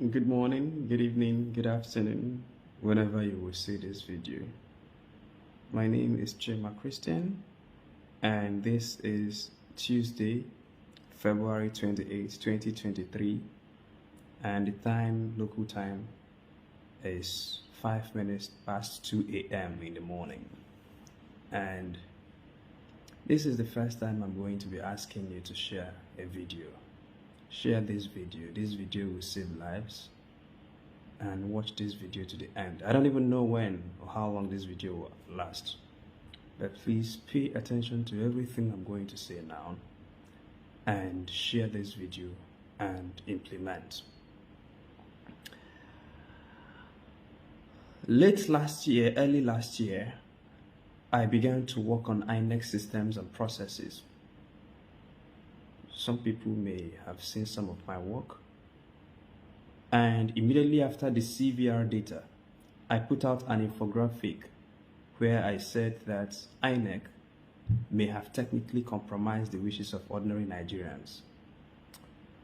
Good morning, good evening, good afternoon, whenever you will see this video. My name is Chema Christian, and this is Tuesday, February 28, 2023, and the local time, is 5 minutes past 2 a.m. in the morning. And this is the first time I'm going to be asking you to share a video. Share this video. This video will save lives. And watch this video to the end. I don't even know when or how long this video will last. But please pay attention to everything I'm going to say now. And share this video and implement. Early last year, I began to work on INEC systems and processes. Some people may have seen some of my work. And immediately after the CVR data, I put out an infographic where I said that INEC may have technically compromised the wishes of ordinary Nigerians.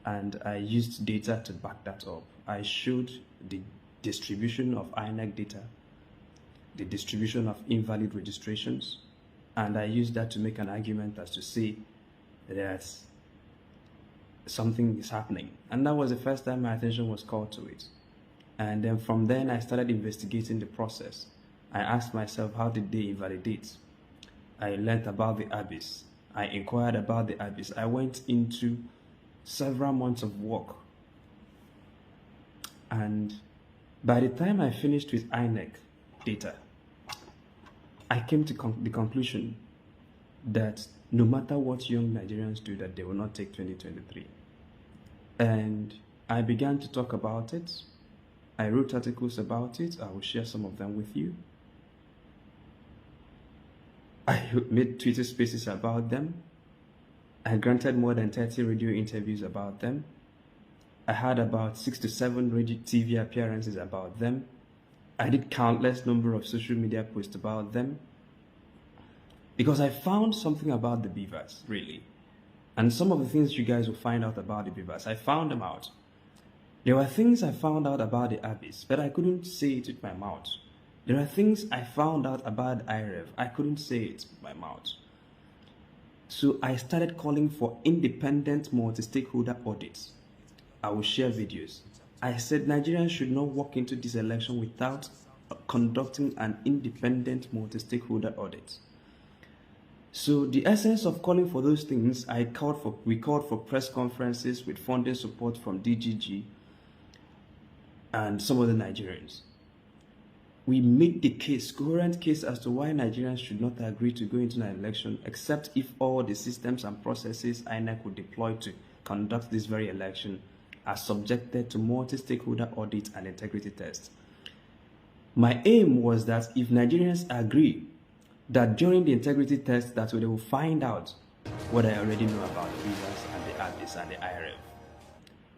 And I used data to back that up. I showed the distribution of INEC data, the distribution of invalid registrations, and I used that to make an argument as to say that something is happening. And that was the first time my attention was called to it. And then from then I started investigating the process. I asked myself, how did they invalidate? I learned about the abyss. I inquired about the abyss. I went into several months of work. And by the time I finished with INEC data, I came to the conclusion that no matter what young Nigerians do, that they will not take 2023. And I began to talk about it. I wrote articles about it. I will share some of them with you. I made Twitter spaces about them. I granted more than 30 radio interviews about them. I had about 6 to 7 radio TV appearances about them. I did countless number of social media posts about them. Because I found something about the beavers, really. And some of the things you guys will find out about the beavers, I found them out. There were things I found out about the abyss, but I couldn't say it with my mouth. There are things I found out about IREV, I couldn't say it with my mouth. So I started calling for independent multi-stakeholder audits. I will share videos. I said Nigerians should not walk into this election without conducting an independent multi-stakeholder audit. So the essence of calling for those things, we called for press conferences with funding support from DGG and some other Nigerians. We made the coherent case as to why Nigerians should not agree to go into an election except if all the systems and processes INEC would deploy to conduct this very election are subjected to multi-stakeholder audit and integrity tests. My aim was that if Nigerians agree that during the integrity test that they will find out what I already know about the beavers and the abyss and the IRF.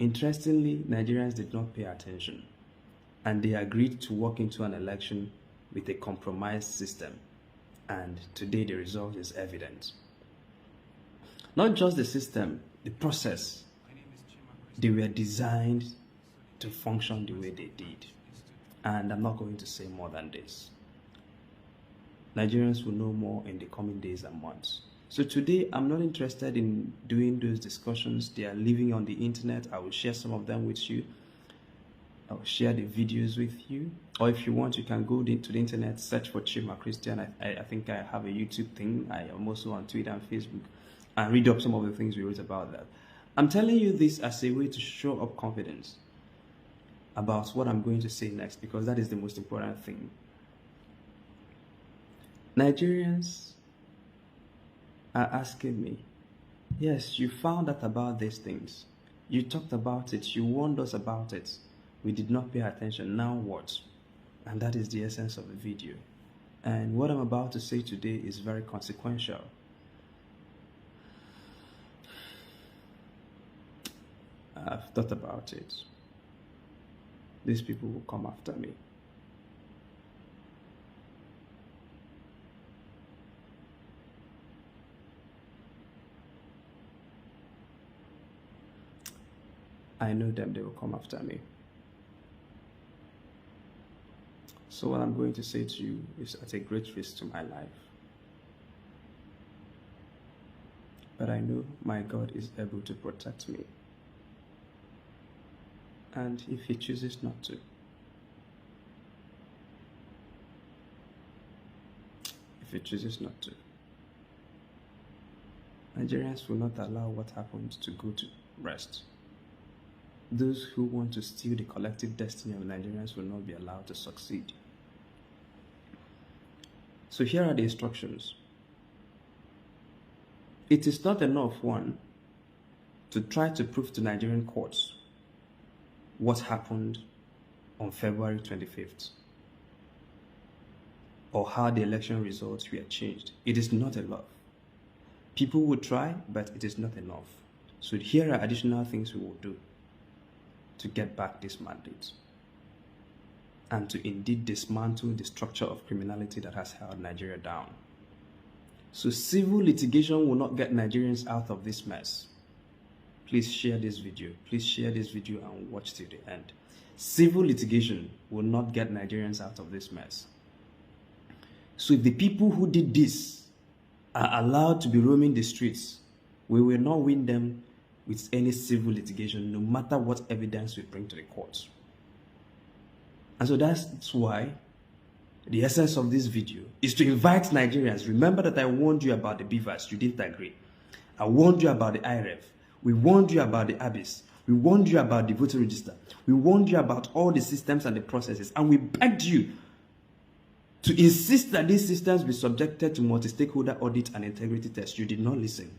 Interestingly, Nigerians did not pay attention, and they agreed to walk into an election with a compromised system, and today the result is evident. Not just the system, the process. They were designed to function the way they did, and I'm not going to say more than this. Nigerians will know more in the coming days and months. So today, I'm not interested in doing those discussions. They are living on the internet. I will share some of them with you. I will share the videos with you. Or if you want, you can go to the internet, search for Chema Christian. I think I have a YouTube thing. I am also on Twitter and Facebook. And read up some of the things we wrote about that. I'm telling you this as a way to show up confidence about what I'm going to say next, because that is the most important thing. Nigerians are asking me, yes, you found out about these things. You talked about it. You warned us about it. We did not pay attention. Now what? And that is the essence of the video. And what I'm about to say today is very consequential. I've thought about it. These people will come after me. I know them, they will come after me. So what I'm going to say to you is at a great risk to my life. But I know my God is able to protect me. And if he chooses not to, Nigerians will not allow what happened to go to rest. Those who want to steal the collective destiny of Nigerians will not be allowed to succeed. So here are the instructions. It is not enough, one, to try to prove to Nigerian courts what happened on February 25th or how the election results were changed. It is not enough. People will try, but it is not enough. So here are additional things we will do to get back this mandate and to indeed dismantle the structure of criminality that has held Nigeria down. So civil litigation will not get Nigerians out of this mess. Please share this video. Please share this video and watch till the end. Civil litigation will not get Nigerians out of this mess. So if the people who did this are allowed to be roaming the streets, we will not win them with any civil litigation, no matter what evidence we bring to the courts. And so that's why the essence of this video is to invite Nigerians. Remember that I warned you about the beavers. You didn't agree. I warned you about the IREF. We warned you about the abyss. We warned you about the voter register. We warned you about all the systems and the processes. And we begged you to insist that these systems be subjected to multi-stakeholder audit and integrity tests. You did not listen.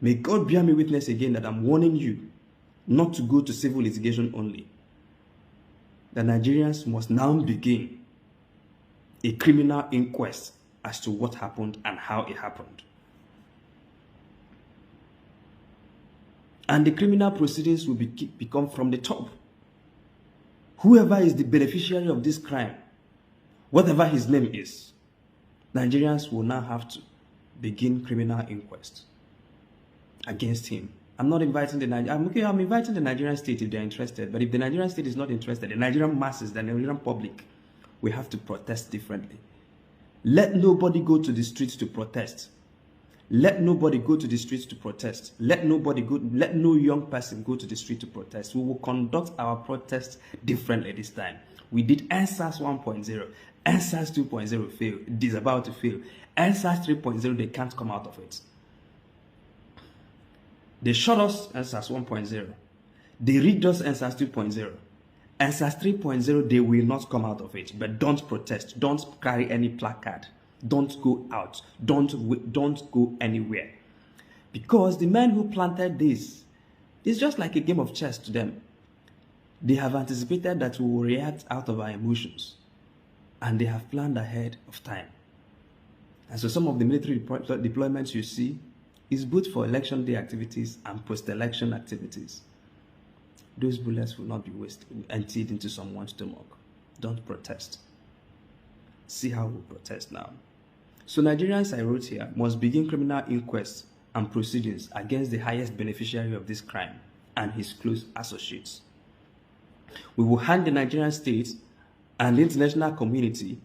May God bear me witness again that I'm warning you not to go to civil litigation only. The Nigerians must now begin a criminal inquest as to what happened and how it happened. And the criminal proceedings will become from the top. Whoever is the beneficiary of this crime, whatever his name is, Nigerians will now have to begin criminal inquest against him. I'm not inviting I'm inviting the Nigerian state if they're interested. But if the Nigerian state is not interested, the Nigerian masses, the Nigerian public, we have to protest differently. Let nobody go to the streets to protest. Let nobody go to the streets to protest. Let no young person go to the street to protest. We will conduct our protest differently this time. We did NSAS 1.0. NSAS 2.0 failed. It is about to fail. NSAS 3.0, they can't come out of it. They shot us NSAS 1.0. They rigged us NSAS 2.0. NSAS 3.0, they will not come out of it. But don't protest. Don't carry any placard. Don't go out. Don't go anywhere. Because the men who planted this is just like a game of chess to them. They have anticipated that we will react out of our emotions. And they have planned ahead of time. And so some of the military deployments you see is both for election day activities and post-election activities. Those bullets will not be wasted, emptied into someone's stomach. Don't protest. See how we protest now. So Nigerians, I wrote here, must begin criminal inquests and proceedings against the highest beneficiary of this crime and his close associates. We will hand the Nigerian state and the international community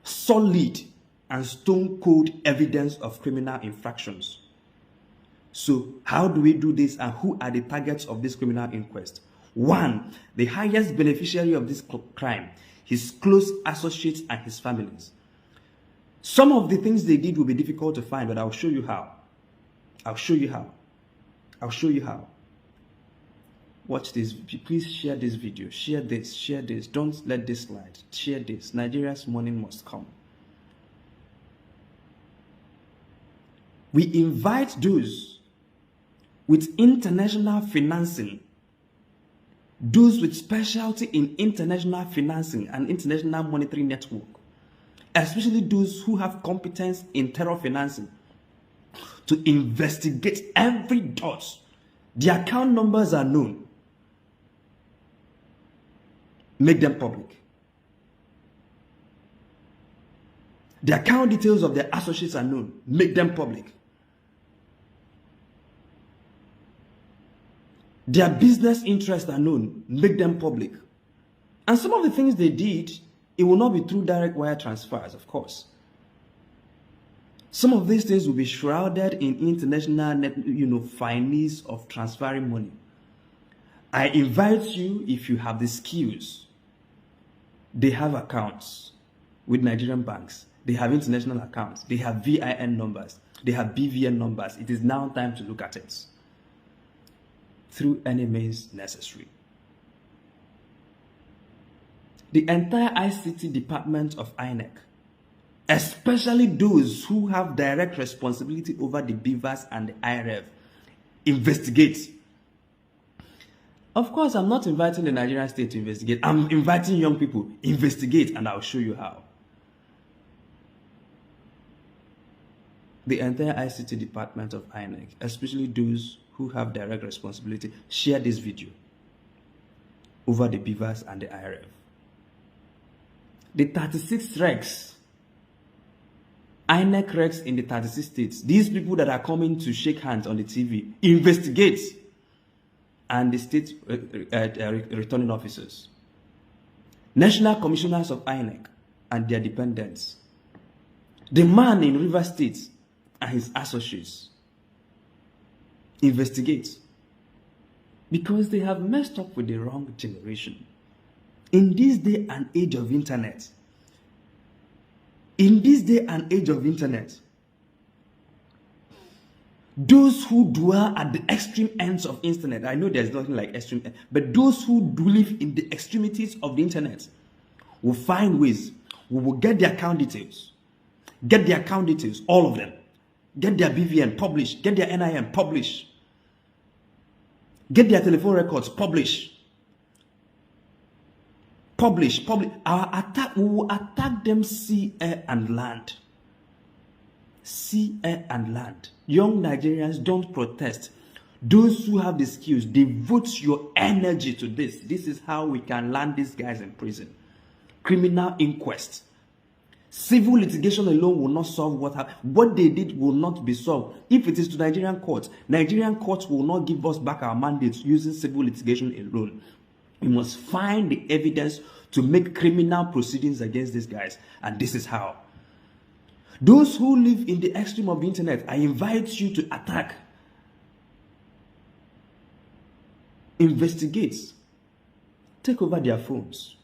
solid and stone-cold evidence of criminal infractions. So how do we do this and who are the targets of this criminal inquest? One, the highest beneficiary of this crime, his close associates and his families. Some of the things they did will be difficult to find, but I'll show you how. I'll show you how. I'll show you how. Watch this. Please share this video. Share this. Share this. Don't let this slide. Share this. Nigeria's morning must come. We invite those with international financing, those with specialty in international financing and international monetary network, especially those who have competence in terror financing, to investigate every dot. The account numbers are known. Make them public. The account details of their associates are known. Make them public. Their business interests are known. Make them public. And some of the things they did It will not be through direct wire transfers, of course. Some of these things will be shrouded in international finesse of transferring money. I invite you, if you have the skills, they have accounts with Nigerian banks. They have international accounts. They have VIN numbers. They have BVN numbers. It is now time to look at it through any means necessary. The entire ICT department of INEC, especially those who have direct responsibility over the BVAS and the IRF, investigate. Of course, I'm not inviting the Nigerian state to investigate. I'm inviting young people, investigate, and I'll show you how. The entire ICT department of INEC, especially those who have direct responsibility, share this video over the BVAS and the IRF. The 36 recs, INEC recs in the 36 states, these people that are coming to shake hands on the TV, investigate. And the state returning officers, national commissioners of INEC and their dependents, the man in River State and his associates, investigate, because they have messed up with the wrong generation. In this day and age of internet, those who dwell at the extreme ends of internet, I know there's nothing like extreme, but those who do live in the extremities of the internet will find ways. We will get their account details. All of them. Get their BVN, publish. Get their NIN, publish. Get their telephone records, publish. Our attack, we will attack them sea, air, and land. Sea, air, and land. Young Nigerians, don't protest. Those who have the skills, devote your energy to this. This is how we can land these guys in prison. Criminal inquest. Civil litigation alone will not solve what happened. What they did will not be solved. If it is to Nigerian courts will not give us back our mandates using civil litigation alone. We must find the evidence to make criminal proceedings against these guys. And this is how. Those who live in the extreme of the internet, I invite you to attack. Investigate. Take over their phones.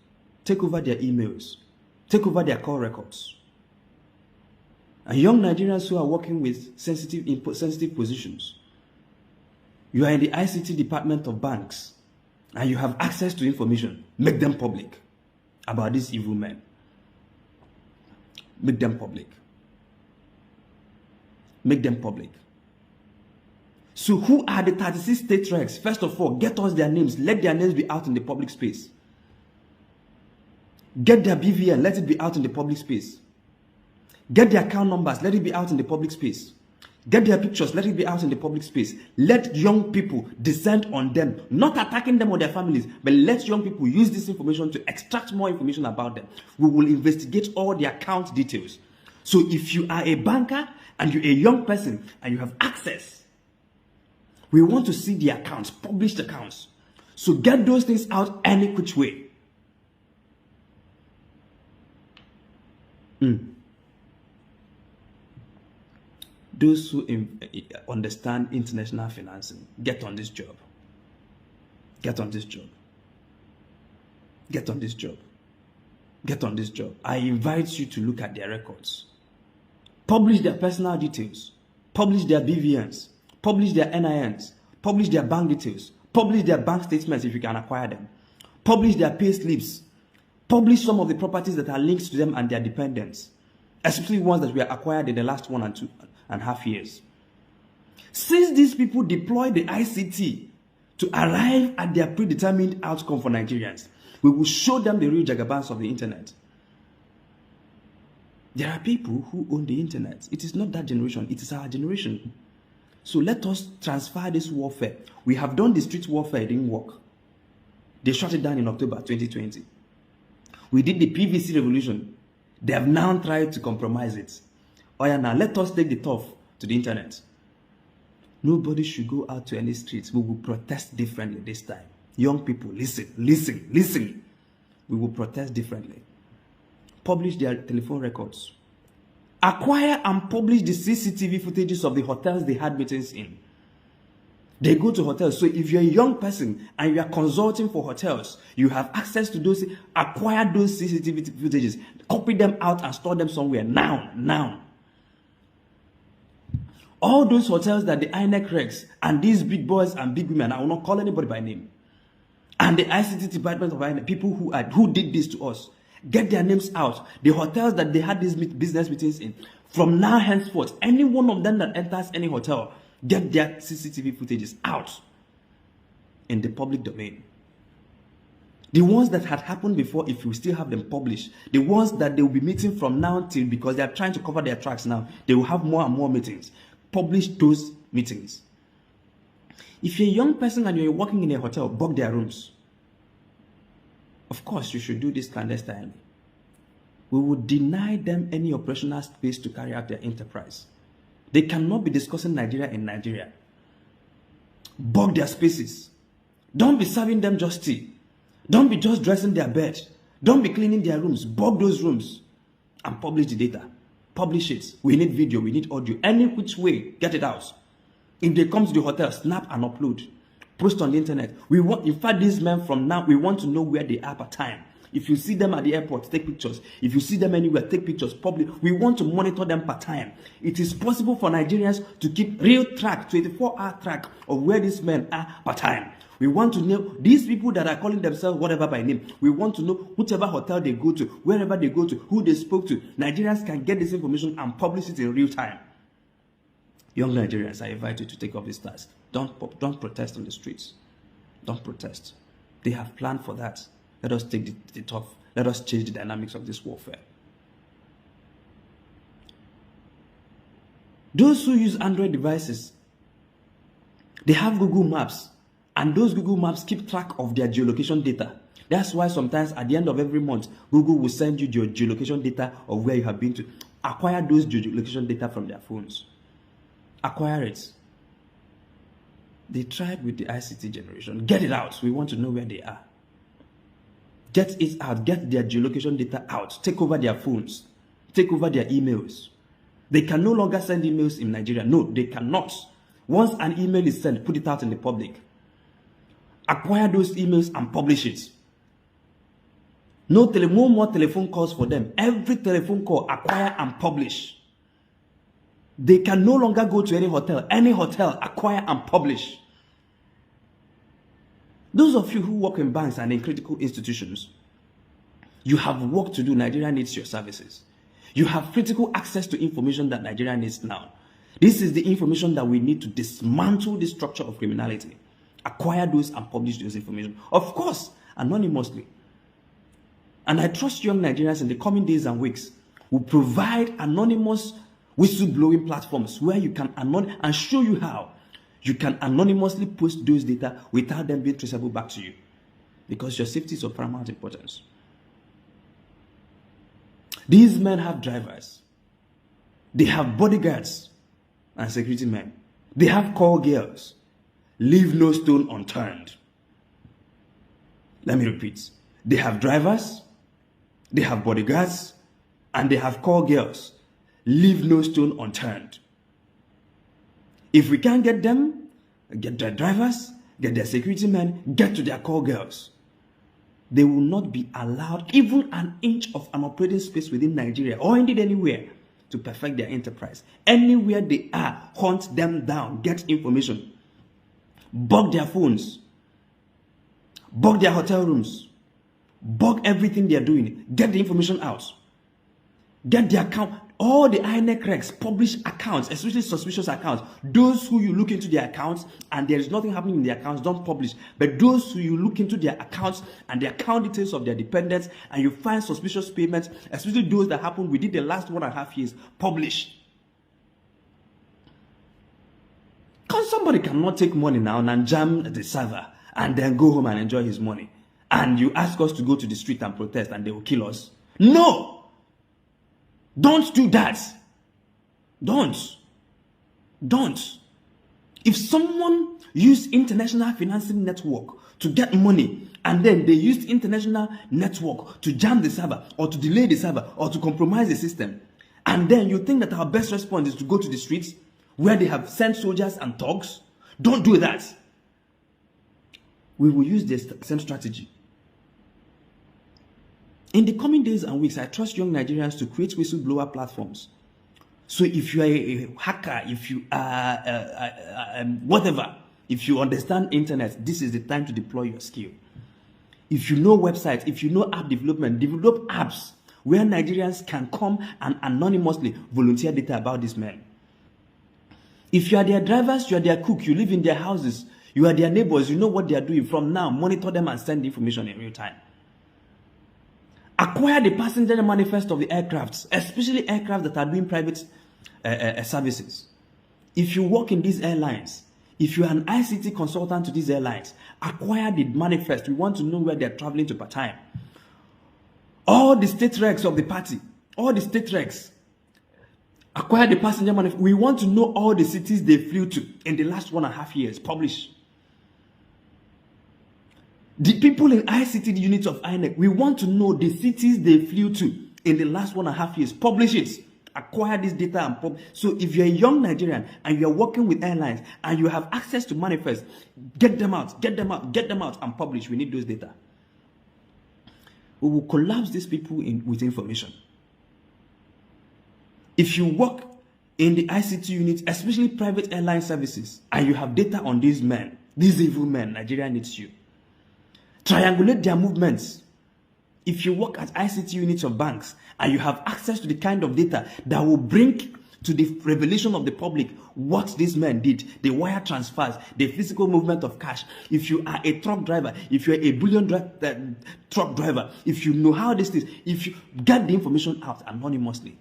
Take over their emails. Take over their call records. And young Nigerians who are working with sensitive positions, you are in the ICT department of banks, and you have access to information. Make them public about these evil men. Make them public. Make them public. So who are the 36 state regs? First of all, get us their names. Let their names be out in the public space. Get their BVN. Let it be out in the public space. Get their account numbers. Let it be out in the public space. Get their pictures. Let it be out in the public space. Let young people descend on them. Not attacking them or their families, but let young people use this information to extract more information about them. We will investigate all the account details. So if you are a banker and you're a young person and you have access, we want to see the accounts, published accounts. So get those things out any which way. Those who understand international financing, get on this job. Get on this job. Get on this job. Get on this job. I invite you to look at their records. Publish their personal details. Publish their BVNs. Publish their NINs. Publish their bank details. Publish their bank statements if you can acquire them. Publish their pay slips. Publish some of the properties that are linked to them and their dependents, especially ones that were acquired in the last 1.5 years. Since these people deploy the ICT to arrive at their predetermined outcome for Nigerians, we will show them the real jagabans of the internet. There are people who own the internet. It is not that generation, it is our generation. So let us transfer this warfare. We have done the street warfare, it didn't work. They shut it down in October 2020. We did the PVC revolution. They have now tried to compromise it. Oh yeah, now let us take the tough to the internet. Nobody should go out to any streets. We will protest differently this time. Young people, listen. We will protest differently. publish their telephone records. Acquire and publish the CCTV footages of the hotels they had meetings in. They go to hotels. So if you're a young person and you are consulting for hotels, you have access to those, acquire those CCTV footages, copy them out and store them somewhere now. All those hotels that the INEC regs and these big boys and big women, I will not call anybody by name, and the ICT department of INEC, people who did this to us, get their names out. The hotels that they had these business meetings in, from now henceforth, any one of them that enters any hotel, get their CCTV footages out in the public domain. The ones that had happened before, if you still have them published, the ones that they will be meeting from now till, because they are trying to cover their tracks now, they will have more and more meetings. Publish those meetings. If you're a young person and you're working in a hotel, book their rooms. Of course, you should do this clandestinely. We will deny them any operational space to carry out their enterprise. They cannot be discussing Nigeria in Nigeria. Book their spaces. Don't be serving them just tea. Don't be just dressing their bed. Don't be cleaning their rooms. Book those rooms and publish the data. Publish it. We need video, we need audio. Any which way, get it out. If they come to the hotel, snap and upload. Post on the internet. We want, in fact, these men from now, we want to know where they are per time. If you see them at the airport, take pictures. If you see them anywhere, take pictures. We want to monitor them per time. It is possible for Nigerians to keep real track, 24-hour track of where these men are per time. We want to know these people that are calling themselves whatever by name. We want to know whichever hotel they go to, wherever they go to, who they spoke to. Nigerians can get this information and publish it in real time. Young Nigerians, I invite you to take up this task. Don't protest on the streets. Don't protest. They have planned for that. Let us take the tough. Let us change the dynamics of this warfare. Those who use Android devices, they have Google Maps. And those Google Maps keep track of their geolocation data. That's why sometimes at the end of every month, Google will send you your geolocation data of where you have been to. Acquire those geolocation data from their phones. Acquire it. They tried with the ICT generation. Get it out. We want to know where they are. Get it out. Get their geolocation data out. Take over their phones. Take over their emails. They can no longer send emails in Nigeria. No, they cannot. Once an email is sent, put it out in the public. Acquire those emails and publish it. No more telephone calls for them. Every telephone call, acquire and publish. They can no longer go to any hotel, acquire and publish. Those of you who work in banks and in critical institutions, you have work to do. Nigeria needs your services. You have critical access to information that Nigeria needs now. This is the information that we need to dismantle the structure of criminality. Acquire those and publish those information. Of course, anonymously. And I trust young Nigerians in the coming days and weeks will provide anonymous whistleblowing platforms where you can and show you how you can anonymously post those data without them being traceable back to you. Because your safety is of paramount importance. These men have drivers. They have bodyguards and security men. They have call girls. Leave no stone unturned. Let me repeat. They have drivers, they have bodyguards, and they have call girls. Leave no stone unturned. If we can't get them, get their drivers, get their security men, get to their call girls, they will not be allowed even an inch of an operating space within Nigeria or indeed anywhere to perfect their enterprise. Anywhere they are, hunt them down, get information. Bug their phones, bug their hotel rooms, bug everything they are doing. Get the information out. Get the account. All the INEC regs publish accounts, especially suspicious accounts. Those who you look into their accounts and there is nothing happening in their accounts, don't publish. But those who you look into their accounts and the account details of their dependents and you find suspicious payments, especially those that happened within the last 1.5 years, publish. Because somebody cannot take money now and jam the server and then go home and enjoy his money. And you ask us to go to the street and protest and they will kill us. No! Don't do that. Don't. If someone used international financing network to get money, and then they used international network to jam the server or to delay the server or to compromise the system, and then you think that our best response is to go to the streets where they have sent soldiers and thugs, don't do that. We will use the same strategy. In the coming days and weeks, I trust young Nigerians to create whistleblower platforms. So if you are a hacker, if you are whatever, if you understand internet, this is the time to deploy your skill. If you know websites, if you know app development, develop apps where Nigerians can come and anonymously volunteer data about these men. If you are their drivers, you are their cook, you live in their houses, you are their neighbors, you know what they are doing. From now, monitor them and send information in real time. Acquire the passenger manifest of the aircrafts, especially aircraft that are doing private services. If you work in these airlines, if you are an ICT consultant to these airlines, acquire the manifest. We want to know where they are traveling to part-time. All the state regs of the party, all the state regs, acquire the passenger manifest. We want to know all the cities they flew to in the last 1.5 years. Publish. The people in ICT units of INEC, we want to know the cities they flew to in the last 1.5 years. Publish it. Acquire this data and publish. So if you're a young Nigerian and you're working with airlines and you have access to manifest, get them out, get them out, get them out and publish. We need those data. We will collapse these people with information. If you work in the ICT units, especially private airline services, and you have data on these men, these evil men, Nigeria needs you. Triangulate their movements. If you work at ICT units of banks and you have access to the kind of data that will bring to the revelation of the public what these men did, the wire transfers, the physical movement of cash. If you are a truck driver, if you are a bullion truck driver, if you know how this is, if you get the information out anonymously,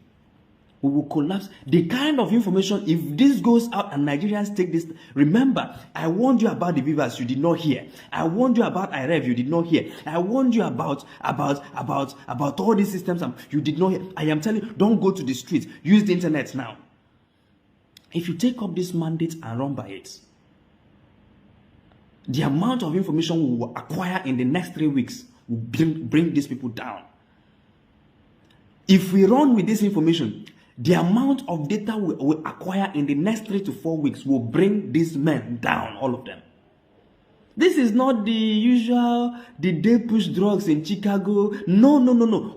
we will collapse the kind of information. If this goes out and Nigerians take this, remember, I warned you about the Vivas, you did not hear. I warned you about IREV, you did not hear. I warned you about all these systems, you did not hear. I am telling you, don't go to the streets. Use the internet now. If you take up this mandate and run by it, the amount of information we will acquire in the next 3 weeks will bring these people down. If we run with this information, the amount of data we will acquire in the next 3 to 4 weeks will bring these men down, all of them. This is not the usual, did they push drugs in Chicago? No.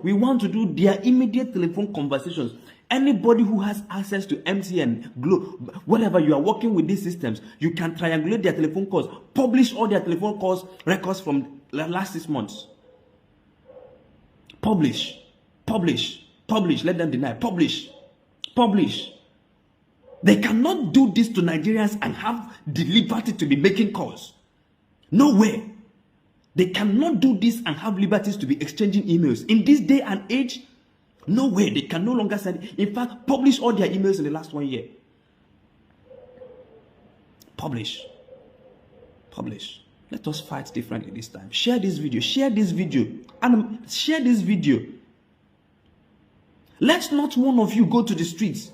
We want to do their immediate telephone conversations. Anybody who has access to MTN, Glo, whatever, you are working with these systems, you can triangulate their telephone calls, publish all their telephone calls, records from the last 6 months. Publish, let them deny, publish. They cannot do this to Nigerians and have the liberty to be making calls. No way. They cannot do this and have liberties to be exchanging emails. In this day and age, no way. They can no longer send. In fact, publish all their emails in the last 1 year. Publish. Let us fight differently this time. Share this video. And share this video. Let not one of you go to the streets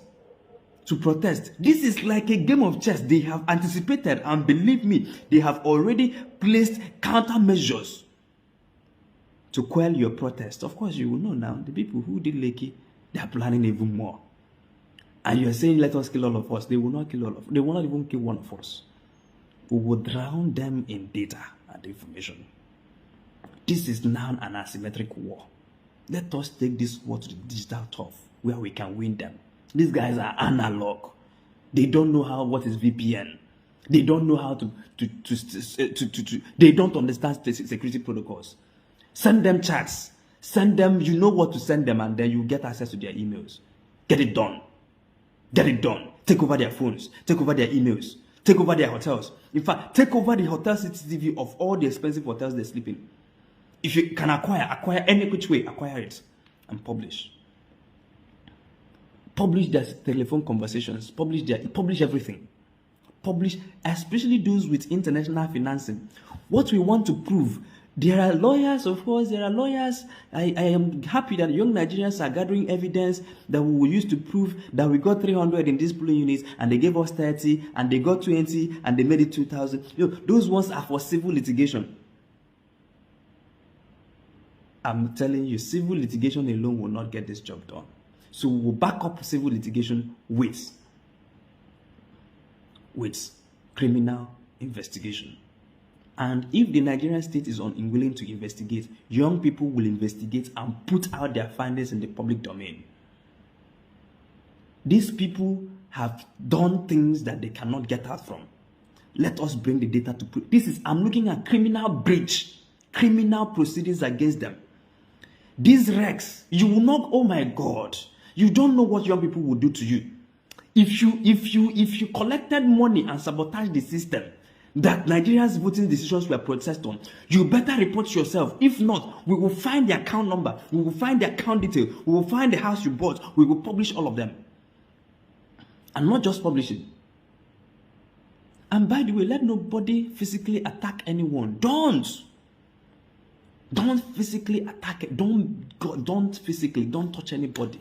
to protest. This is like a game of chess. They have anticipated, and believe me, they have already placed countermeasures to quell your protest. Of course, you will know now, the people who did Lekki, they are planning even more. And you are saying, let us kill all of us. They will not kill all of us. They will not even kill one of us. We will drown them in data and information. This is now an asymmetric war. Let us take this war to the digital turf where we can win them. These guys are analog. They don't know what is VPN. They don't know how they don't understand security protocols. Send them chats. Send them, you know what to send them, and then you get access to their emails. Get it done. Take over their phones. Take over their emails. Take over their hotels. In fact, take over the hotel CCTV of all the expensive hotels they sleep in. If you can acquire any which way, acquire it and publish. Publish their telephone conversations. Publish everything. Publish, especially those with international financing. What we want to prove, There are lawyers, of course, there are lawyers. I am happy that young Nigerians are gathering evidence that we will use to prove that we got 300 in these polling units and they gave us 30 and they got 20 and they made it 2,000. Those ones are for civil litigation. I'm telling you, civil litigation alone will not get this job done. So we will back up civil litigation with criminal investigation. And if the Nigerian state is unwilling to investigate, young people will investigate and put out their findings in the public domain. These people have done things that they cannot get out from. Let us bring the data to put. I'm looking at criminal breach, criminal proceedings against them. These wrecks, you will not, oh my God, you don't know what young people will do to you. If you collected money and sabotaged the system that Nigerians' voting decisions were processed on, you better report yourself. If not, we will find the account number, we will find the account detail, we will find the house you bought, we will publish all of them. And not just publish it. And by the way, let nobody physically attack anyone. Don't physically attack it. Don't touch anybody.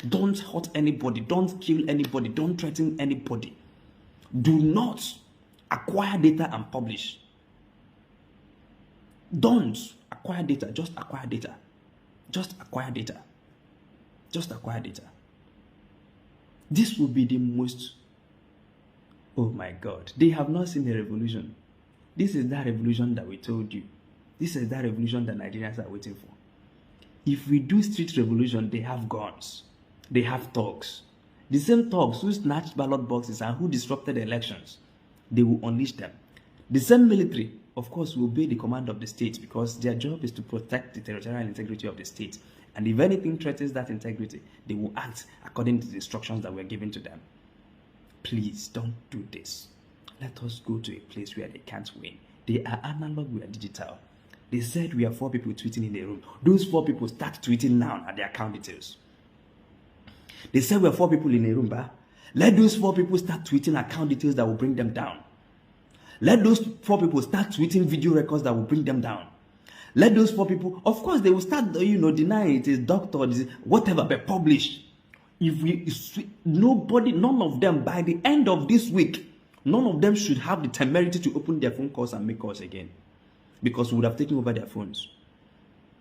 Don't hurt anybody. Don't kill anybody. Don't threaten anybody. Do not acquire data and publish. Don't acquire data. Just acquire data. Just acquire data. Just acquire data. This will be the most... Oh my God. They have not seen a revolution. This is that revolution that we told you. This is that revolution that Nigerians are waiting for. If we do street revolution, they have guns. They have thugs. The same thugs who snatched ballot boxes and who disrupted the elections, they will unleash them. The same military, of course, will obey the command of the state because their job is to protect the territorial integrity of the state. And if anything threatens that integrity, they will act according to the instructions that were given to them. Please don't do this. Let us go to a place where they can't win. They are analog, we are digital. They said we are 4 people tweeting in a room. Those 4 people start tweeting now at their account details. They said we are 4 people in a room, but let those 4 people start tweeting account details that will bring them down. Let those 4 people start tweeting video records that will bring them down. Let those 4 people, of course, they will start, denying it is doctor, whatever, but publish. None of them, by the end of this week, none of them should have the temerity to open their phone calls and make calls again. Because we would have taken over their phones.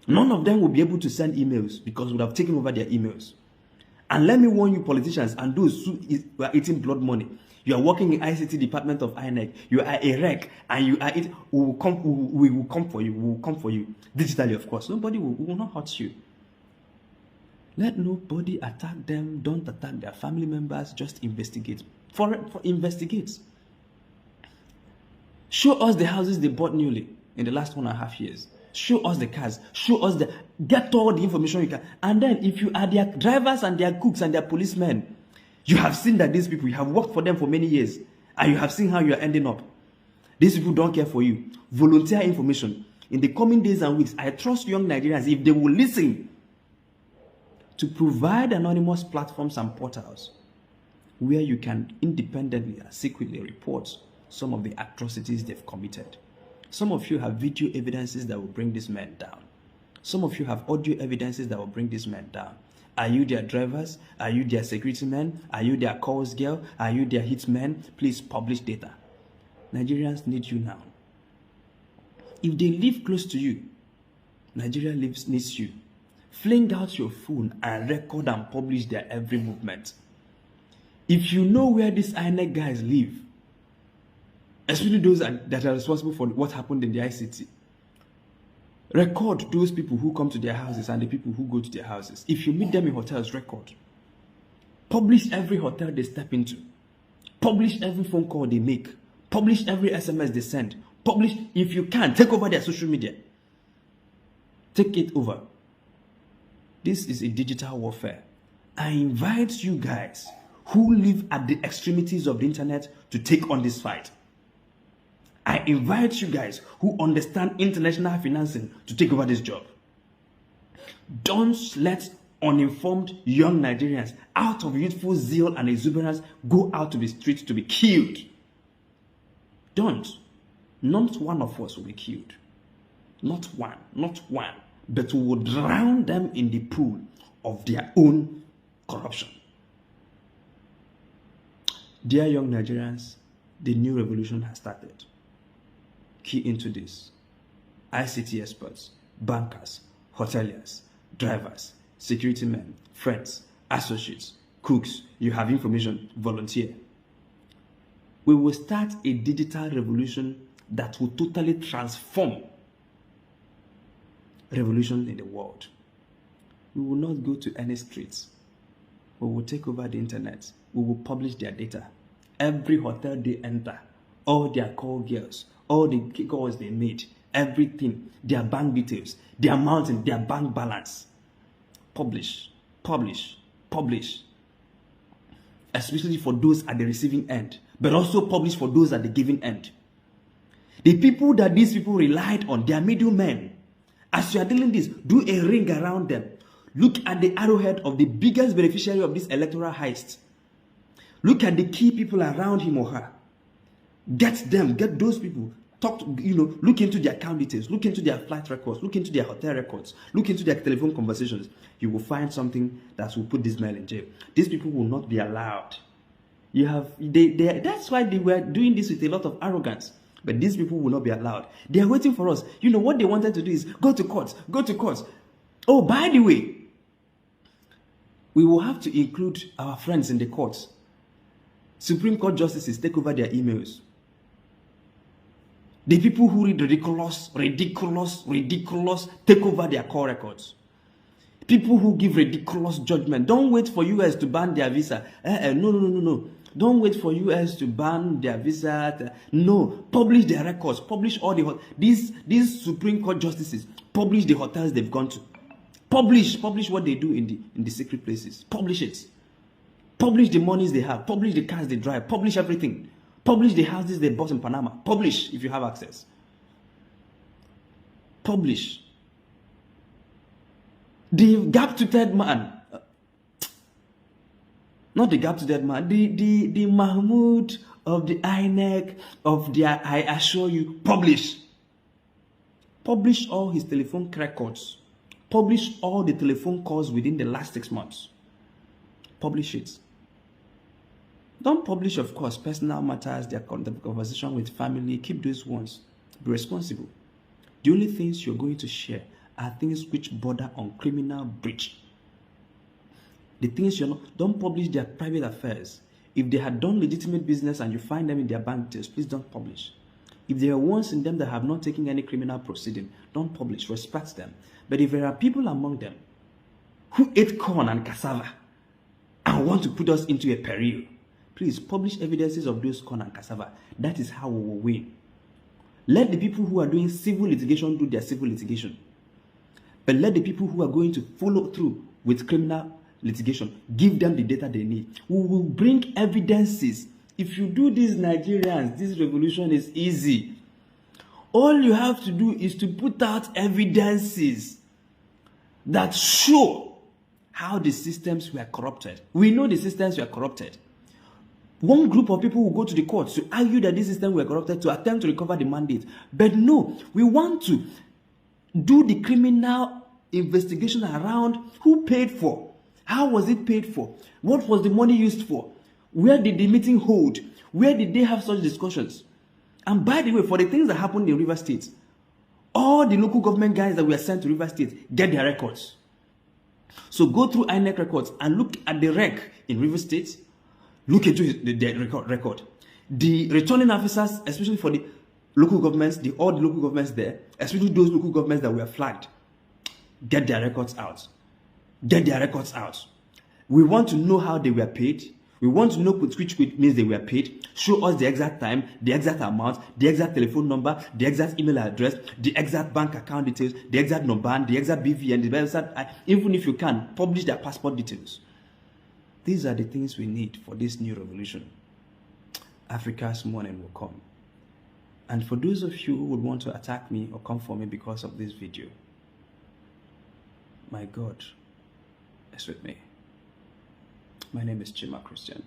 None of them will be able to send emails because we would have taken over their emails. And let me warn you, politicians and those who are eating blood money. You are working in ICT department of INEC. You are a wreck, and you are it. We will come for you. We will come for you digitally, of course. We will not hurt you. Let nobody attack them. Don't attack their family members. Just investigate. Investigate. Show us the houses they bought newly in the last 1.5 years. Show us the cars. Show us get all the information you can. And then if you are their drivers and their cooks and their policemen, you have seen that these people, you have worked for them for many years, and you have seen how you are ending up. These people don't care for you. Volunteer information. In the coming days and weeks, I trust young Nigerians, if they will listen, to provide anonymous platforms and portals where you can independently and secretly report some of the atrocities they've committed. Some of you have video evidences that will bring these men down. Some of you have audio evidences that will bring these men down. Are you their drivers? Are you their security men? Are you their calls girl? Are you their hitmen? Please publish data. Nigerians need you now. If they live close to you, Nigeria needs you. Fling out your phone and record and publish their every movement. If you know where these INEC guys live, especially those that are responsible for what happened in the ICT, record those people who come to their houses and the people who go to their houses. If you meet them in hotels, record. Publish every hotel they step into. Publish every phone call they make. Publish every SMS they send. Publish, if you can, take over their social media. Take it over. This is a digital warfare. I invite you guys who live at the extremities of the internet to take on this fight. I invite you guys who understand international financing to take over this job. Don't let uninformed young Nigerians out of youthful zeal and exuberance go out to the streets to be killed. Don't. Not one of us will be killed. Not one, not one. But we will drown them in the pool of their own corruption. Dear young Nigerians, the new revolution has started. Key into this. ICT experts, bankers, hoteliers, drivers, security men, friends, associates, cooks, you have information, volunteer. We will start a digital revolution that will totally transform revolution in the world. We will not go to any streets. We will take over the internet. We will publish their data. Every hotel they enter, all their call girls, all the calls they made, everything, their bank details, their amount, their bank balance. Publish, publish, publish. Especially for those at the receiving end, but also publish for those at the giving end. The people that these people relied on, they are middlemen. As you are doing this, do a ring around them. Look at the arrowhead of the biggest beneficiary of this electoral heist. Look at the key people around him or her. Get them, get those people. Talk to, look into their account details, look into their flight records, look into their hotel records, look into their telephone conversations. You will find something that will put this man in jail. These people will not be allowed. That's why they were doing this with a lot of arrogance. But these people will not be allowed. They are waiting for us. What they wanted to do is go to court, go to court. Oh, by the way, we will have to include our friends in the courts. Supreme Court justices take over their emails. The people who read ridiculous, take over their call records. People who give ridiculous judgment. Don't wait for US to ban their visa. No. Don't wait for US to ban their visa. No. Publish their records. Publish all these Supreme Court justices. Publish the hotels they've gone to. Publish what they do in the secret places. Publish it. Publish the monies they have. Publish the cars they drive. Publish everything. Publish the houses they bought in Panama. Publish if you have access. Publish. The gap-toothed man. Not the gap-toothed man. The Mahmoud of the INEC of their I assure you. Publish. Publish all his telephone records. Publish all the telephone calls within the last 6 months. Publish it. Don't publish, of course, personal matters, their conversation with family. Keep those ones. Be responsible. The only things you're going to share are things which border on criminal breach. The things don't publish their private affairs. If they had done legitimate business and you find them in their bank details, please don't publish. If there are ones in them that have not taken any criminal proceeding, don't publish. Respect them. But if there are people among them who ate corn and cassava and want to put us into a peril, please publish evidences of those corn and cassava. That is how we will win. Let the people who are doing civil litigation do their civil litigation. But let the people who are going to follow through with criminal litigation, give them the data they need. We will bring evidences. If you do this, Nigerians, this revolution is easy. All you have to do is to put out evidences that show how the systems were corrupted. We know the systems were corrupted. One group of people will go to the courts to argue that this system were corrupted to attempt to recover the mandate. But no, we want to do the criminal investigation around who paid for, how was it paid for, what was the money used for, where did the meeting hold, where did they have such discussions. And by the way, for the things that happened in River State, all the local government guys that were sent to River State get their records. So go through INEC records and look at the rec in River State. Look into the record. The returning officers, especially for the local governments, all the local governments there, especially those local governments that were flagged, get their records out. Get their records out. We want to know how they were paid. We want to know which means they were paid. Show us the exact time, the exact amount, the exact telephone number, the exact email address, the exact bank account details, the exact NOBAN, the exact BVN, the exact, even if you can, publish their passport details. These are the things we need for this new revolution. Africa's morning will come. And for those of you who would want to attack me or come for me because of this video, my God is with me. My name is Chima Christian.